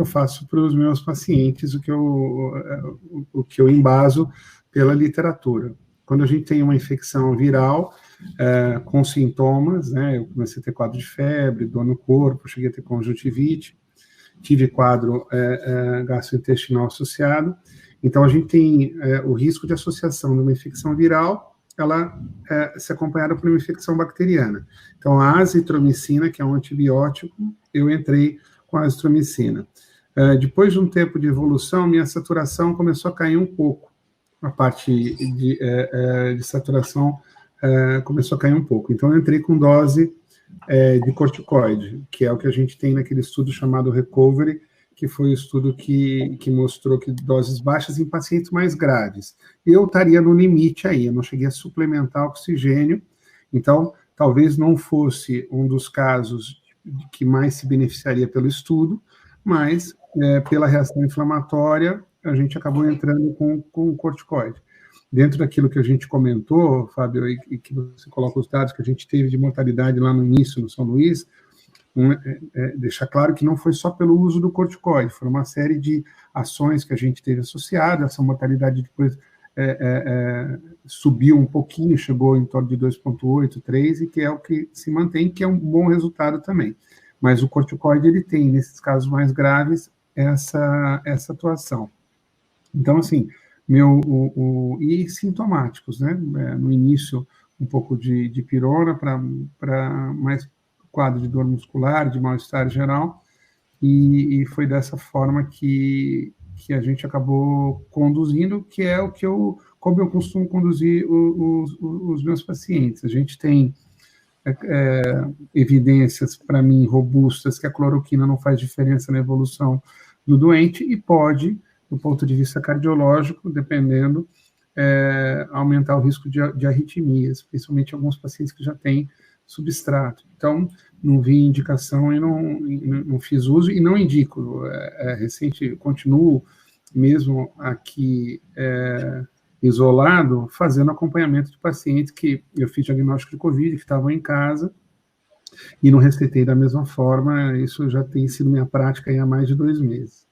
eu faço para os meus pacientes, o que eu embaso pela literatura. Quando a gente tem uma infecção viral com sintomas, né, eu comecei a ter quadro de febre, dor no corpo, cheguei a ter conjuntivite, tive quadro gastrointestinal associado. Então, a gente tem o risco de associação de uma infecção viral, ela se acompanhada por uma infecção bacteriana. Então, a azitromicina, que é um antibiótico, eu entrei com a azitromicina. Depois de um tempo de evolução, minha saturação começou a cair um pouco. A parte de saturação começou a cair um pouco. Então, eu entrei com dose de corticoide, que é o que a gente tem naquele estudo chamado Recovery, que foi o estudo que mostrou que doses baixas em pacientes mais graves. Eu estaria no limite aí, eu não cheguei a suplementar oxigênio, então talvez não fosse um dos casos que mais se beneficiaria pelo estudo, mas pela reação inflamatória, a gente acabou entrando com o corticoide. Dentro daquilo que a gente comentou, Fábio, e que você coloca os dados que a gente teve de mortalidade lá no início, no São Luís, deixar claro que não foi só pelo uso do corticoide, foi uma série de ações que a gente teve associada, essa mortalidade depois subiu um pouquinho, chegou em torno de 2,8, 3, e que é o que se mantém, que é um bom resultado também. Mas o corticoide, ele tem, nesses casos mais graves, essa atuação. Então, assim, e sintomáticos, né? No início, um pouco de pirona para mais quadro de dor muscular, de mal-estar geral, e foi dessa forma que a gente acabou conduzindo, que é como eu costumo conduzir os meus pacientes. A gente tem evidências, para mim, robustas, que a cloroquina não faz diferença na evolução do doente, e pode, do ponto de vista cardiológico, dependendo, aumentar o risco de arritmias, principalmente alguns pacientes que já têm substrato. Então, não vi indicação e não fiz uso, e não indico. Recente, continuo mesmo aqui isolado, fazendo acompanhamento de pacientes que eu fiz diagnóstico de Covid, que estavam em casa, e não receitei da mesma forma. Isso já tem sido minha prática há mais de 2 meses.